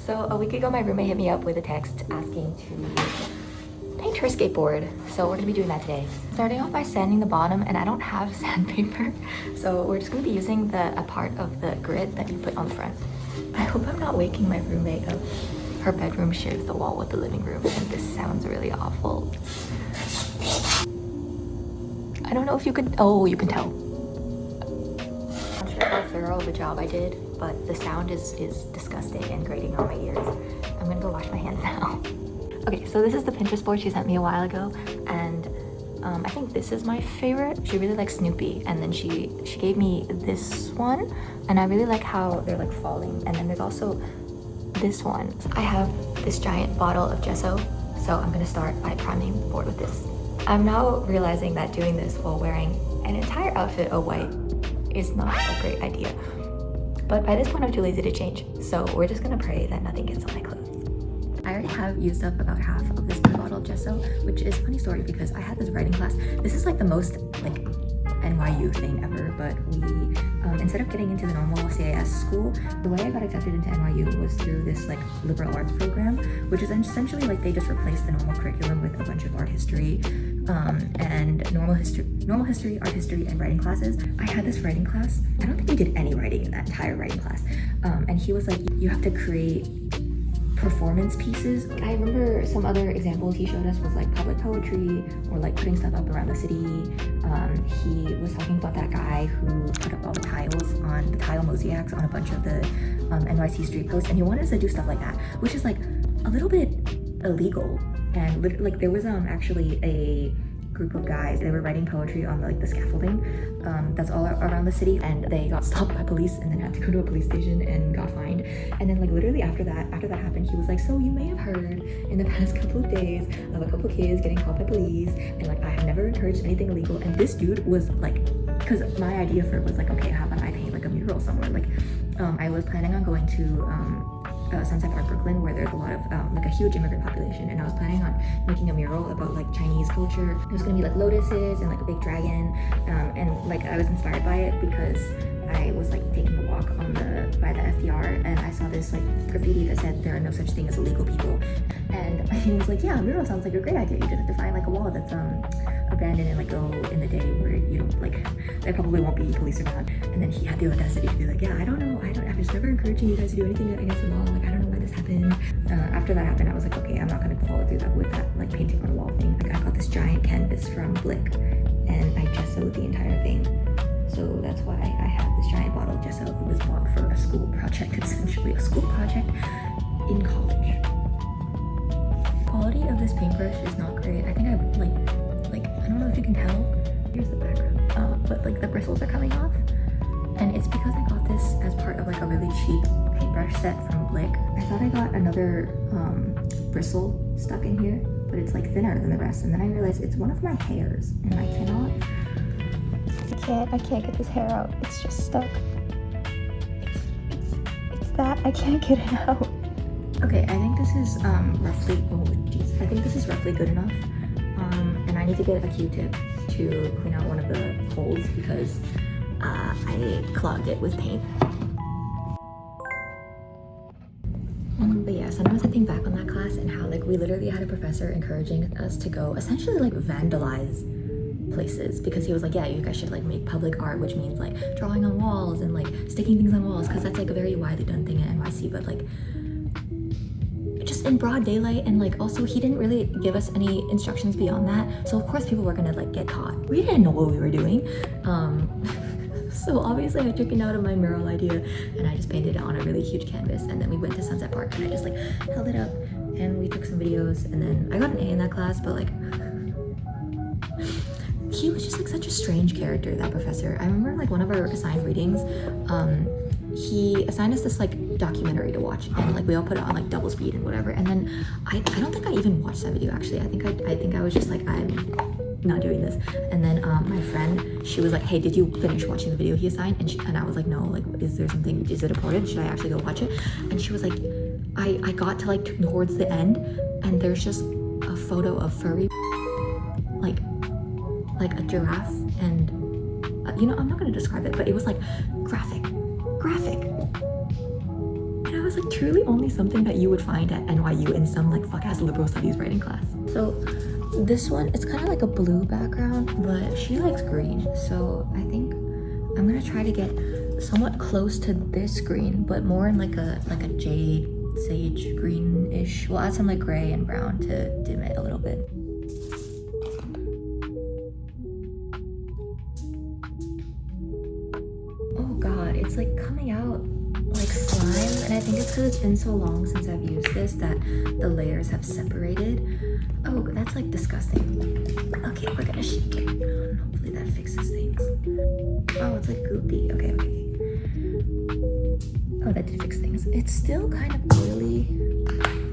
So a week ago, my roommate hit me up with a text asking to paint her skateboard. So we're gonna be doing that today. Starting off by sanding the bottom, and I don't have sandpaper. So we're just gonna be using a part of the grid that you put on the front. I hope I'm not waking my roommate up. Her bedroom shares the wall with the living room, and this sounds really awful. I don't know if you can, oh, you can tell. I'm not sure how thorough of a job I did, but the sound is disgusting and grating on my ears. I'm gonna go wash my hands now. Okay, so this is the Pinterest board she sent me a while ago, and I think this is my favorite. She really likes Snoopy, and then she gave me this one, and I really like how they're like falling. And then there's also this one. I have this giant bottle of gesso, so I'm gonna start by priming the board with this. I'm now realizing that doing this while wearing an entire outfit of white is not a great idea. But by this point, I'm too lazy to change, so we're just gonna pray that nothing gets on my clothes. I already have used up about half of this blue bottle of gesso, which is a funny story because I had this writing class. This is like the most like NYU thing ever, but we, instead of getting into the normal CAS school, the way I got accepted into NYU was through this like liberal arts program, which is essentially like they just replaced the normal curriculum with a bunch of art history, and normal history, art history, and writing classes. I had this writing class. I don't think we did any writing in that entire writing class. And he was like, you have to create performance pieces. I remember some other examples he showed us was like public poetry or like putting stuff up around the city. He was talking about that guy who put up all the tiles on the tile mosaics on a bunch of the NYC street posts, and he wanted us to do stuff like that, which is like a little bit illegal. And like there was actually a group of guys, they were writing poetry on like the scaffolding that's all around the city, and they got stopped by police and then had to go to a police station and got fined. And then like literally after that happened, he was like, so you may have heard in the past couple of days of a couple of kids getting caught by police, and like I have never encouraged anything illegal. And this dude was like, because my idea for it was like, okay, how about I paint like a mural somewhere? Like I was planning on going to Sunset Park, Brooklyn, where there's a lot of like a huge immigrant population, and I was planning on making a mural about like Chinese culture. It was gonna be like lotuses and like a big dragon, and like I was inspired by it because I was like taking a walk by the FDR, and I saw this like graffiti that said there are no such thing as illegal people, and he was like, yeah, a mural sounds like a great idea. You just have to find like a wall that's abandoned and like go in the day where you don't like there probably won't be police around. And then he had the audacity to be like, yeah, I was never encouraging you guys to do anything against the law. Like I don't know why this happened. After that happened, I was like, okay, I'm not gonna follow through that with that like painting on a wall thing. Like I got this giant canvas from Blick, and I gessoed the entire thing. So that's why I have this giant bottle of gesso. It was bought for a school project, essentially a school project in college. The quality of this paintbrush is not great. I think I I don't know if you can tell. Here's the background, but like the bristles are coming off, and it's because I got this as part of like a really cheap paintbrush set from Blick. I thought I got another bristle stuck in here, but it's like thinner than the rest, and then I realized it's one of my hairs, and I can't get this hair out. It's just stuck. It's that I can't get it out. Okay, I think this is roughly, oh jeez, I think this is roughly good enough. And I need to get a Q-tip to clean out one of the holes because I clogged it with paint. But yeah, so I was thinking back on that class and how like we literally had a professor encouraging us to go essentially like vandalize places, because he was like, yeah, you guys should like make public art, which means like drawing on walls and like sticking things on walls, because that's like a very widely done thing in NYC, but like just in broad daylight. And like also he didn't really give us any instructions beyond that, so of course people were gonna like get caught. We didn't know what we were doing. So obviously I chickened out of my mural idea and I just painted it on a really huge canvas, and then we went to Sunset Park and I just like held it up and we took some videos, and then I got an A in that class. But like he was just like such a strange character, that professor. I remember like one of our assigned readings, he assigned us this like documentary to watch, and like we all put it on like double speed and whatever, and then I don't think I even watched that video actually. I think I was just like, I'm not doing this. And then my friend, she was like, hey, did you finish watching the video he assigned? And I was like, no, like is there something, is it important, should I actually go watch it? And she was like, I got to like towards the end, and there's just a photo of furry like a giraffe, and you know, I'm not gonna describe it, but it was like graphic. And I was was like truly only something that you would find at NYU in some like fuck ass liberal studies writing class. So this one, it's kind of like a blue background, but she likes green. So I think I'm gonna try to get somewhat close to this green, but more in like a jade, sage greenish. We'll add some like gray and brown to dim it a little bit. Oh god, it's like coming out like slime, and I think it's because it's been so long since I've used this that the layers have separated. Oh, that's like disgusting. Okay, we're gonna shake it. Hopefully that fixes things. Oh, it's like goopy. Okay. Oh, that did fix things. It's still kind of oily.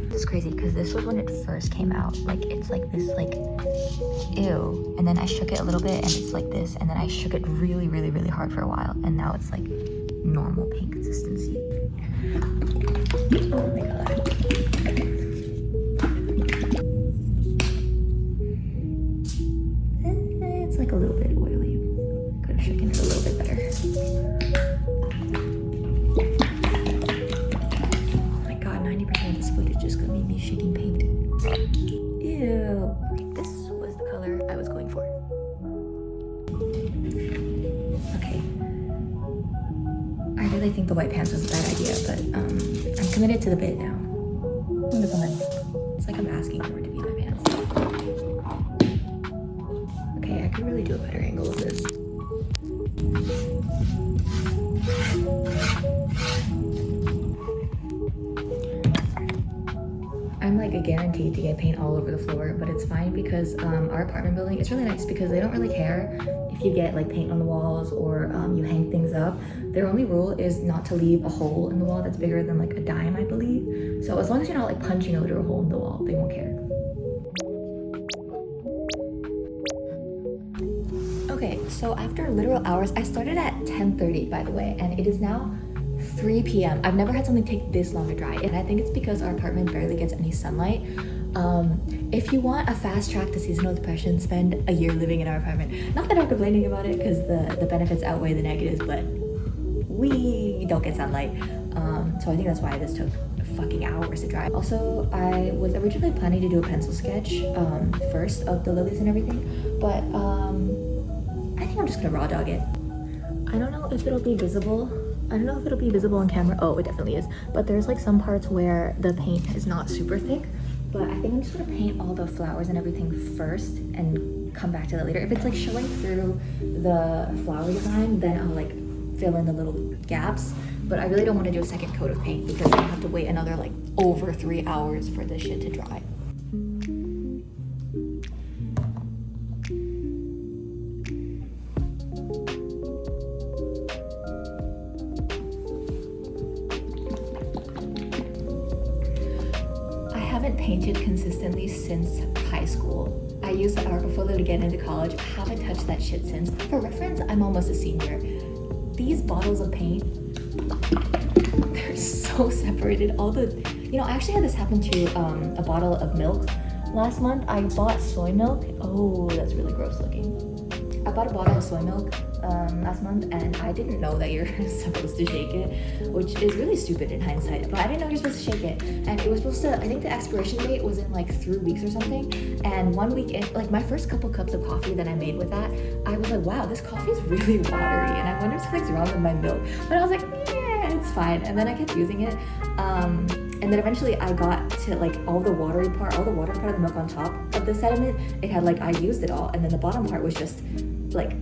This is crazy because this was when it first came out. Like it's like this like ew. And then I shook it a little bit and it's like this. And then I shook it really, really, really hard for a while. And now it's like normal paint consistency. Oh my god. It's like a little bit oily. Could have shaken it a little bit better. Oh my god, 90% of this footage is gonna be me shaking paint. Ew. Okay, this was the color I was going for. Okay. I really think the white pants was a bad idea, but I'm committed to the bit now. The bun. It's like I'm asking for it to be in my pants. Okay, I could really do a better angle of this. I'm like guaranteed to get paint all over the floor, but it's fine because our apartment building, it's really nice because they don't really care if you get like paint on the walls or you hang things up. Their only rule is not to leave a hole in the wall that's bigger than like a dime, I believe. So as long as you're not like punching a literal hole in the wall, they won't care. Okay, so after literal hours, I started at 10:30 by the way, and it is now 3 p.m. I've never had something take this long to dry, and I think it's because our apartment barely gets any sunlight. If you want a fast track to seasonal depression, spend a year living in our apartment. Not that I'm complaining about it, because the benefits outweigh the negatives, but we don't get sunlight. So I think that's why this took fucking hours to dry. Also, I was originally planning to do a pencil sketch first of the lilies and everything, but I think I'm just gonna raw dog it. I don't know if it'll be visible. I don't know if it'll be visible on camera. Oh, it definitely is. But there's like some parts where the paint is not super thick. But I think I'm just gonna paint all the flowers and everything first and come back to that later. If it's like showing through the flower design, then I'll like fill in the little gaps. But I really don't want to do a second coat of paint because I have to wait another like over 3 hours for this shit to dry. I haven't painted consistently since high school. I used the art portfolio to get into college. I haven't touched that shit since. For reference, I'm almost a senior. These bottles of paint, they're so separated. I actually had this happen to a bottle of milk last month. I bought soy milk. Oh, that's really gross looking. I bought a bottle of soy milk last month, and I didn't know that you're supposed to shake it, which is really stupid in hindsight, but I didn't know you're supposed to shake it. And it was supposed to, I think the expiration date was in like 3 weeks or something, and 1 week in, like my first couple cups of coffee that I made with that, I was like, wow, this coffee is really watery, and I wonder if something's wrong with my milk. But I was like, yeah, it's fine. And then I kept using it, and then eventually I got to like all the water part of the milk on top of the sediment. It had like, I used it all, and then the bottom part was just like,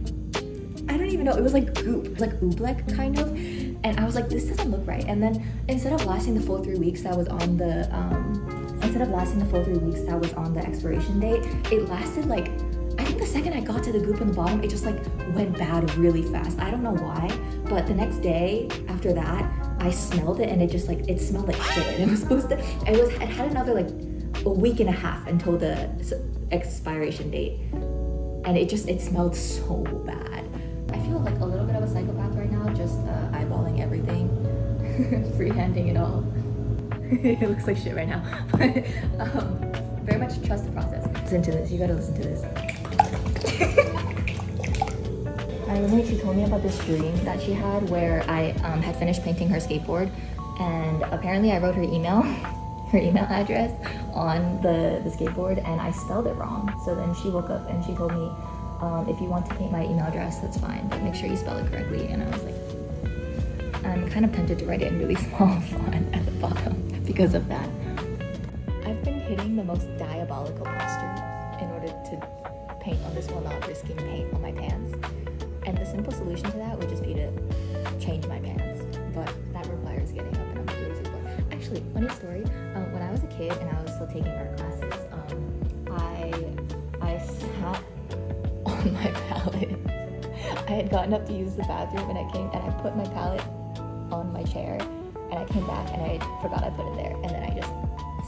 I don't even know, it was like goop, it was like oobleck kind of, and I was like, this doesn't look right. And then instead of lasting the full 3 weeks that was on the expiration date, it lasted like, I think the second I got to the goop on the bottom, it just like went bad really fast. I don't know why, but the next day after that, I smelled it and it just like, it smelled like shit. And it had another like a week and a half until the expiration date. And it smelled so bad. I feel like a little bit of a psychopath right now, just eyeballing everything, freehanding it all. It looks like shit right now, but very much trust the process. Listen to this, you gotta listen to this. My roommate, she told me about this dream that she had where I had finished painting her skateboard, and apparently I wrote her email, her email address on the skateboard, and I spelled it wrong. So then she woke up and she told me, if you want to paint my email address, that's fine, but make sure you spell it correctly. And I was like, I'm kind of tempted to write it in really small font at the bottom because of that. I've been hitting the most diabolical posture in order to paint on this while not risking paint on my pants. And the simple solution to that would just be to change my pants, but that requires getting up, and I'm too lazy for it. Actually, funny story, when I was a kid and I was still taking art classes, I sat on my palette. I had gotten up to use the bathroom and I put my palette on my chair, and I came back and I forgot I put it there, and then I just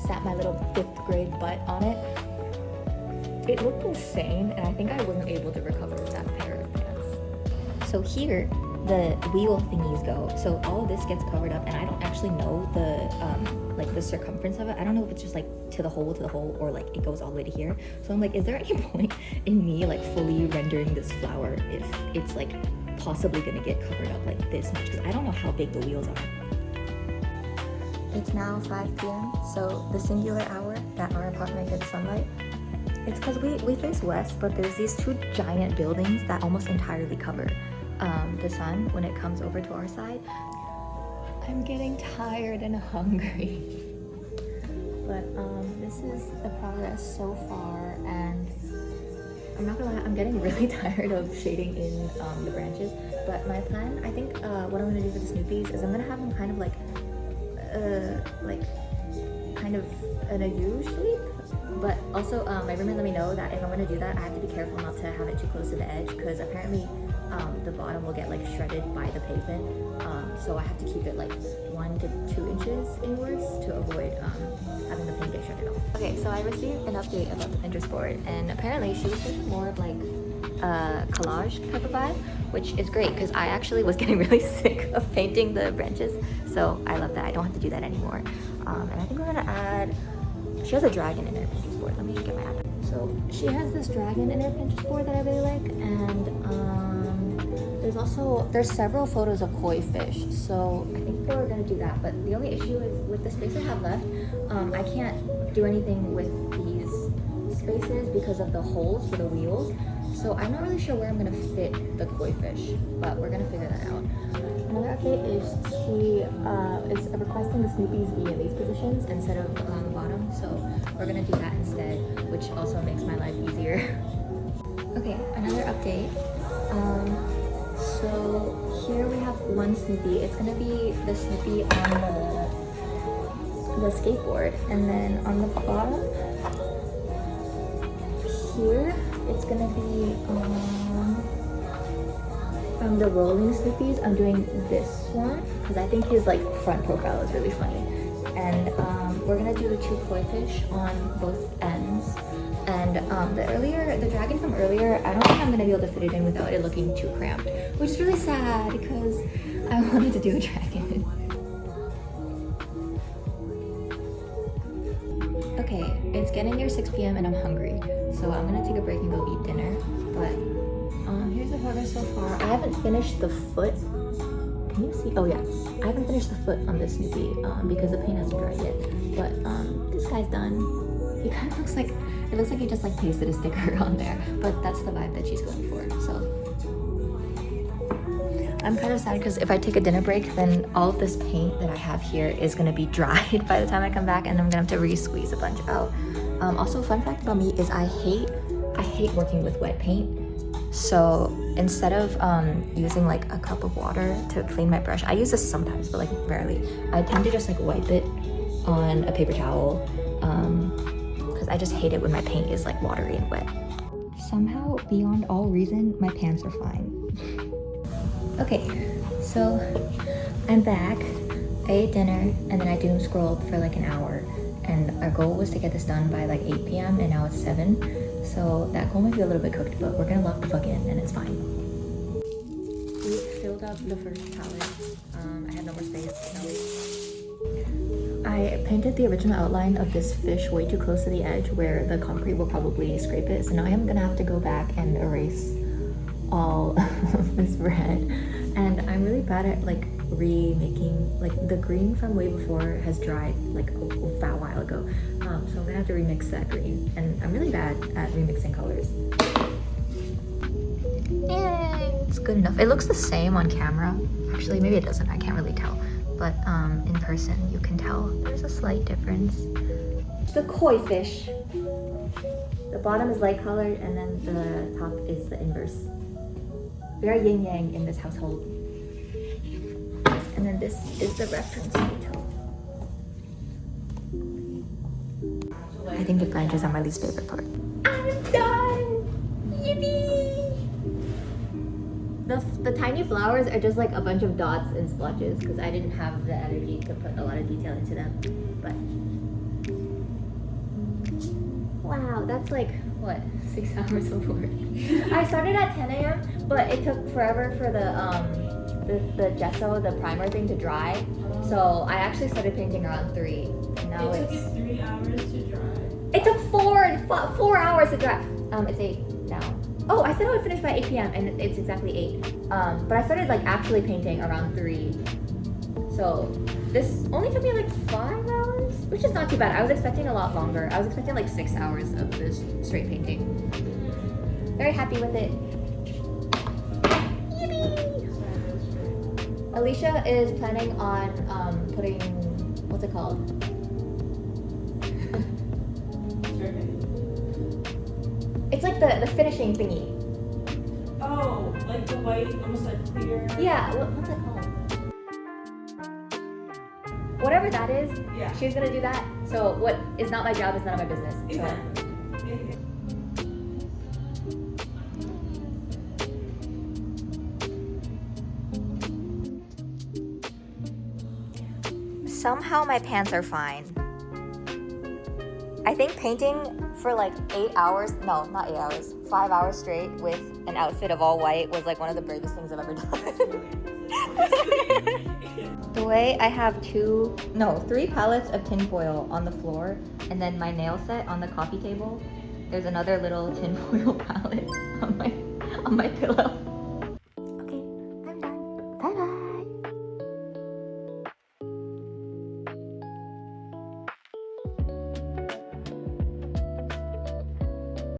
sat my little 5th grade butt on it. It looked insane, and I think I wasn't able to recover that pair of pants. So here, the wheel thingies go. So all of this gets covered up, and I don't actually know the like the circumference of it. I don't know if it's just like to the hole, or like it goes all the way to here. So I'm like, is there any point in me like fully rendering this flower if it's like possibly gonna get covered up like this much? Because I don't know how big the wheels are. It's now 5 p.m. So the singular hour that our apartment gets sunlight. It's because we face west, but there's these 2 giant buildings that almost entirely cover the sun when it comes over to our side. I'm getting tired and hungry. But this is the progress so far, and I'm not gonna lie, I'm getting really tired of shading in the branches. But my plan, I think what I'm gonna do for the Snoopies is I'm gonna have them kind of like kind of in a U shape. But also, my roommate let me know that if I'm gonna do that, I have to be careful not to have it too close to the edge, because apparently the bottom will get like shredded by the pavement. So I have to keep it like 1 to 2 inches inwards to avoid having the paint get shredded off. Okay, so I received an update about the Pinterest board, and apparently she was thinking more of like a collage type of vibe, which is great because I actually was getting really sick of painting the branches. So I love that I don't have to do that anymore. And I think we're gonna add. She has a dragon in her Pinterest board. Let me get my app. So she has this dragon in her Pinterest board that I really like, and there's several photos of koi fish. So I think we're gonna do that. But the only issue is with the space I have left, I can't do anything with these spaces because of the holes for the wheels. So I'm not really sure where I'm gonna fit the koi fish, but we're gonna figure that out. Another update is she is requesting the Snoopies be in these positions instead of on the bottom, so we're gonna do that instead, which also makes my life easier. Okay, another update. So here we have one Snoopy. It's gonna be the Snoopy on the skateboard, and then on the bottom here it's gonna be from the rolling Snoopies. I'm doing this one because I think his like front profile is really funny, and we're gonna do the 2 koi fish on both ends. And the dragon from earlier, I don't think I'm gonna be able to fit it in without it looking too cramped, which is really sad because I wanted to do a dragon. Okay, it's getting near 6 p.m. and I'm hungry, so I'm gonna take a break and go eat dinner. But here's the progress so far. I haven't finished the foot. Can you see? Oh yeah, I haven't finished the foot on this Snoopy because the paint hasn't dried yet. But this guy's done. He kind of looks like, it looks like he just like pasted a sticker on there, but that's the vibe that she's going for. So I'm kind of sad because if I take a dinner break, then all of this paint that I have here is gonna be dried by the time I come back, and I'm gonna have to re-squeeze a bunch out. Also, fun fact about me is I hate working with wet paint. So instead of using like a cup of water to clean my brush, I use this sometimes, but like rarely. I tend to just like wipe it on a paper towel because I just hate it when my paint is like watery and wet. Somehow, beyond all reason, my pants are fine. Okay, so I'm back. I ate dinner and then I doom scrolled for like an hour, and our goal was to get this done by like 8 p.m. and now it's 7. So that goal might be a little bit cooked, but we're gonna lock the fuck in and it's fine. We filled up the first palette. I had no more space. I painted the original outline of this fish way too close to the edge where the concrete will probably scrape it. So now I'm gonna have to go back and erase all of this red. And I'm really bad at like remaking, like the green from way before has dried like a fat while ago. So I'm gonna have to remix that green, and I'm really bad at remixing colors. Yeah, it's good enough. It looks the same on camera. Actually, maybe it doesn't, I can't really tell. But in person, you can tell there's a slight difference. The koi fish. The bottom is light colored and then the top is the inverse. Very yin yang in this household. And then this is the reference photo. I think the branches are my least favorite part. I'm done! Yippee! The tiny flowers are just like a bunch of dots and splotches because I didn't have the energy to put a lot of detail into them. But wow, that's like, what, 6 hours of work. I started at 10 a.m., but it took forever for the gesso, the primer thing to dry. So I actually started painting around 3. And now it took you 3 hours to dry? It took 4 hours to dry. It's 8 now. Oh, I said I would finish by 8 p.m. and it's exactly 8. But I started like actually painting around 3. So this only took me like 5 hours, which is not too bad. I was expecting a lot longer. I was expecting like 6 hours of this straight painting. Very happy with it. Yippee! Alicia is planning on putting, what's it called? It's like the finishing thingy. Oh, like the white, almost like clear. Yeah, what's it called? Whatever that is, yeah. She's gonna do that. So what is not my job is none of my business. Exactly. Somehow my pants are fine. I think painting for like 8 hours, no, not 8 hours, 5 hours straight with an outfit of all white was like one of the bravest things I've ever done. The way I have 3 pallets of tinfoil on the floor and then my nail set on the coffee table, there's another little tinfoil palette on my pillow.